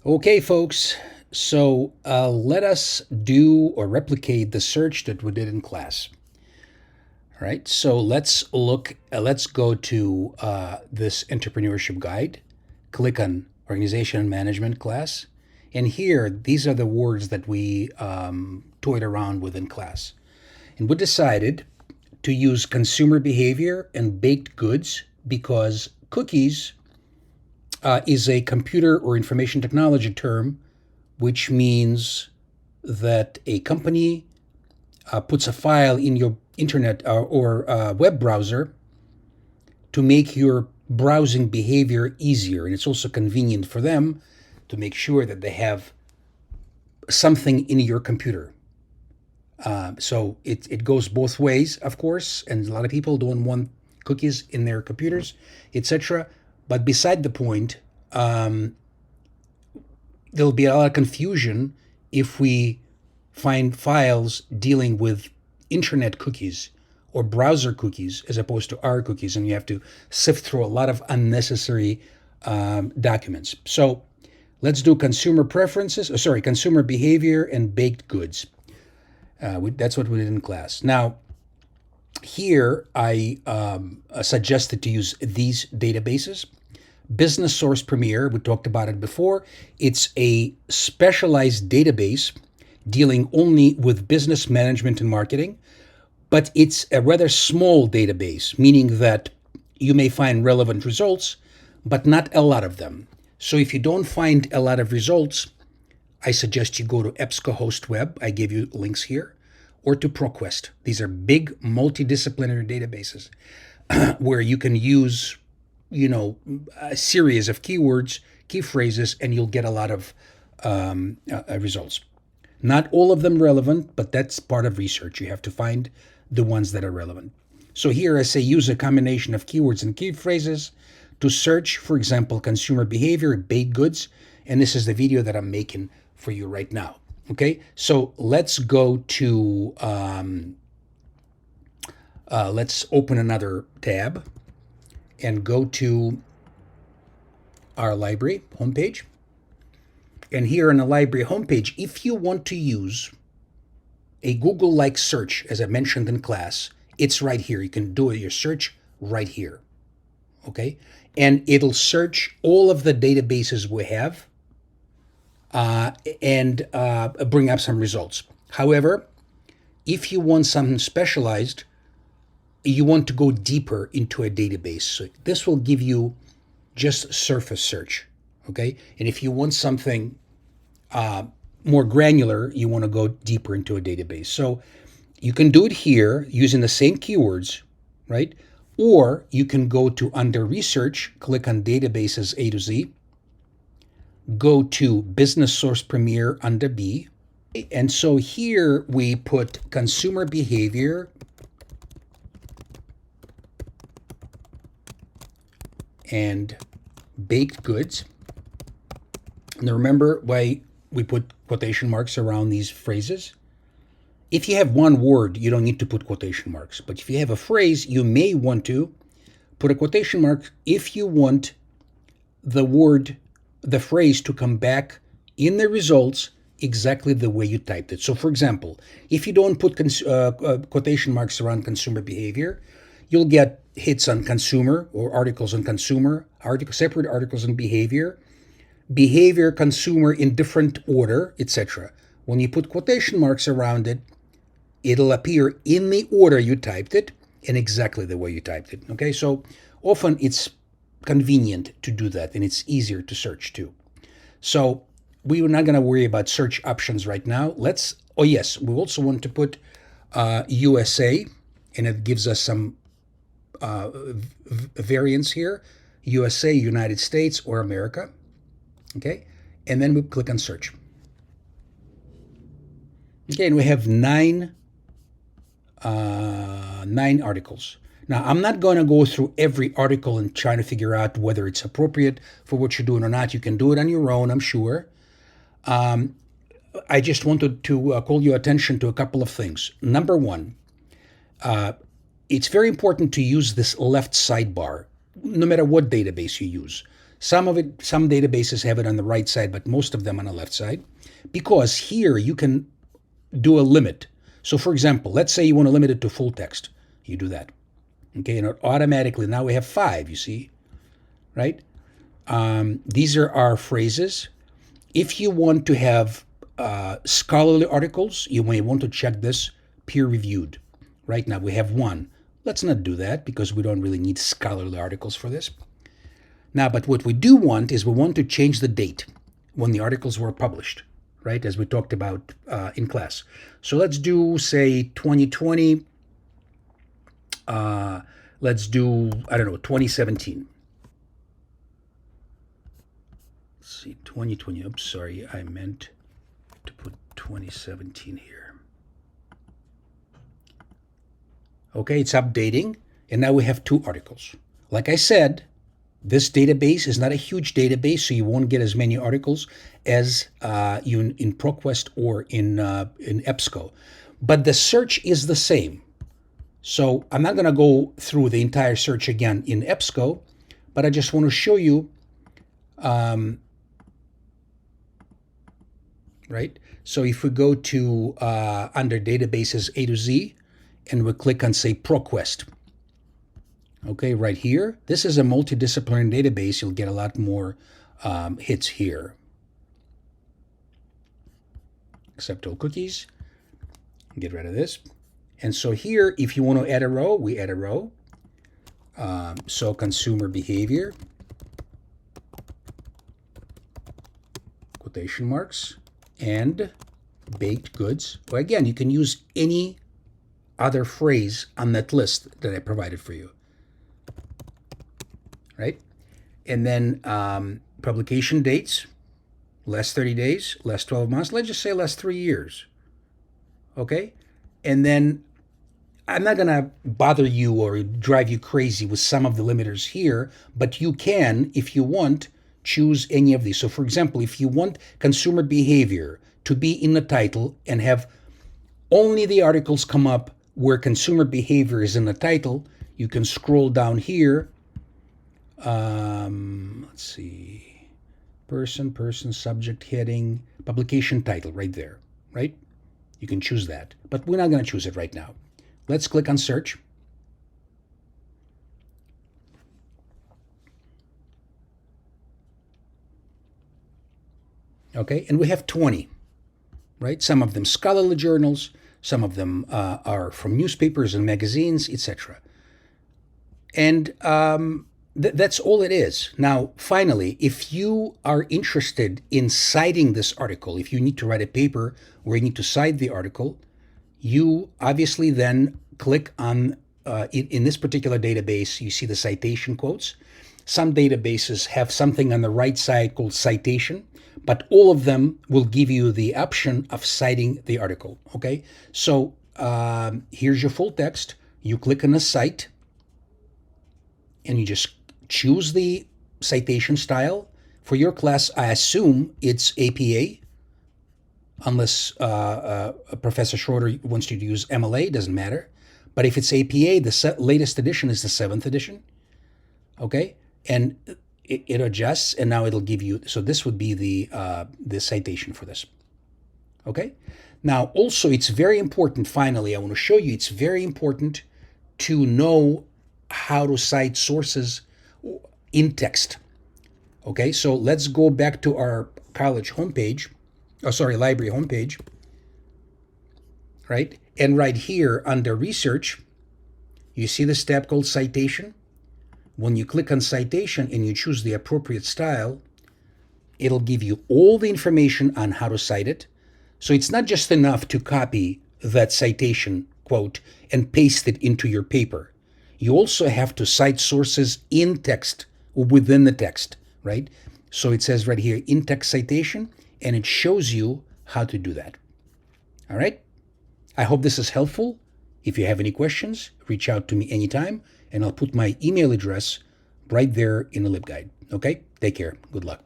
Okay, folks. So let us do or replicate the search that we did in class. All right. So let's look. Let's go to this entrepreneurship guide. Click on organization and management class, and here these are the words that we toyed around with in class. And we decided to use consumer behavior and baked goods because cookies is a computer or information technology term, which means that a company puts a file in your internet or web browser to make your browsing behavior easier. And it's also convenient for them to make sure that they have something in your computer. So it goes both ways, of course, and a lot of people don't want cookies in their computers, etc. But beside the point, there'll be a lot of confusion if we find files dealing with internet cookies or browser cookies as opposed to our cookies, and you have to sift through a lot of unnecessary documents. So let's do consumer preferences, consumer behavior and baked goods. That's what we did in class. Now, here I suggested to use these databases. Business Source Premier, we talked about it before. It's a specialized database dealing only with business management and marketing, but it's a rather small database, meaning that you may find relevant results, but not a lot of them. So if you don't find a lot of results, I suggest you go to EBSCOhost Web. I gave you links here, or to ProQuest. These are big multidisciplinary databases where you can use, a series of keywords, key phrases, and you'll get a lot of results. Not all of them relevant, but that's part of research. You have to find the ones that are relevant. So here I say use a combination of keywords and key phrases to search, for example, consumer behavior, baked goods, and this is the video that I'm making for you right now. Okay, so let's go to, let's open another tab and go to our library homepage. And here on the library homepage, if you want to use a Google-like search, as I mentioned in class, it's right here. You can do your search right here. Okay, and it'll search all of the databases we have and bring up some results. However, if you want something specialized, you want to go deeper into a database. So this will give you just surface search, okay? And if you want something more granular, you want to go deeper into a database. So you can do it here using the same keywords, right? Or you can go to under research, click on databases A to Z, go to Business Source Premier under B. And so here we put consumer behavior and baked goods. Now remember why we put quotation marks around these phrases? If you have one word, you don't need to put quotation marks. But if you have a phrase, you may want to put a quotation mark if you want the phrase to come back in the results exactly the way you typed it. So for example, if you don't put quotation marks around consumer behavior, you'll get hits on consumer or articles on consumer, separate articles on behavior, consumer in different order, etc. When you put quotation marks around it, it'll appear in the order you typed it and exactly the way you typed it. Okay, so often it's convenient to do that and it's easier to search too. So we are not going to worry about search options right now. We also want to put USA, and it gives us some variants here. USA, United States, or America. Okay, and then we click on search. Okay, and we have nine articles. Now, I'm not going to go through every article and try to figure out whether it's appropriate for what you're doing or not. You can do it on your own, I'm sure. I just wanted to call your attention to a couple of things. Number one, it's very important to use this left sidebar, no matter what database you use. Some databases have it on the right side, but most of them on the left side, because here you can do a limit. So for example, let's say you want to limit it to full text. You do that. Okay, and automatically, now we have 5, you see, right? These are our phrases. If you want to have scholarly articles, you may want to check this peer-reviewed. Right now we have 1. Let's not do that because we don't really need scholarly articles for this. Now, but what we do want is we want to change the date when the articles were published, right, as we talked about in class. So let's do, say, 2020. Let's do, I don't know, 2017. Let's see, 2020. Oops, sorry, I meant to put 2017 here. Okay, it's updating, and now we have 2 articles. Like I said, this database is not a huge database, so you won't get as many articles as you in ProQuest or in EBSCO. But the search is the same. So I'm not going to go through the entire search again in EBSCO, but I just want to show you, right? So if we go to under databases A to Z, and we click on, say, ProQuest. Okay, right here. This is a multidisciplinary database. You'll get a lot more hits here. Accept all cookies. Get rid of this. And so here, if you want to add a row, we add a row. So consumer behavior, quotation marks, and baked goods. Well, again, you can use any other phrase on that list that I provided for you, right? And then publication dates, last 30 days, last 12 months, let's just say last 3 years, okay? And then I'm not gonna bother you or drive you crazy with some of the limiters here, but you can, if you want, choose any of these. So for example, if you want consumer behavior to be in the title and have only the articles come up where consumer behavior is in the title, you can scroll down here. Let's see, person, subject, heading, publication title, right there, right? You can choose that, but we're not going to choose it right now. Let's click on search. Okay, and we have 20, right? Some of them scholarly journals, some of them are from newspapers and magazines, etc. And that's all it is. Now, finally, if you are interested in citing this article, if you need to write a paper where you need to cite the article, you obviously then click on, in this particular database, you see the citation quotes. Some databases have something on the right side called citation, but all of them will give you the option of citing the article, okay? So here's your full text. You click on the cite, and you just choose the citation style. For your class, I assume it's APA, unless Professor Schroder wants you to use MLA, doesn't matter. But if it's APA, the latest edition is the 7th edition, okay? And it adjusts, and now it'll give you, so this would be the citation for this, okay? Now, also, it's very important, finally, I want to show you, it's very important to know how to cite sources in text, okay? So let's go back to our college homepage, library homepage, right? And right here under research, you see this tab called citation. When you click on citation and you choose the appropriate style, it'll give you all the information on how to cite it. So it's not just enough to copy that citation quote and paste it into your paper. You also have to cite sources in text or within the text, right? So it says right here, in-text citation, and it shows you how to do that. All right? I hope this is helpful. If you have any questions, reach out to me anytime, and I'll put my email address right there in the LibGuide. Okay? Take care. Good luck.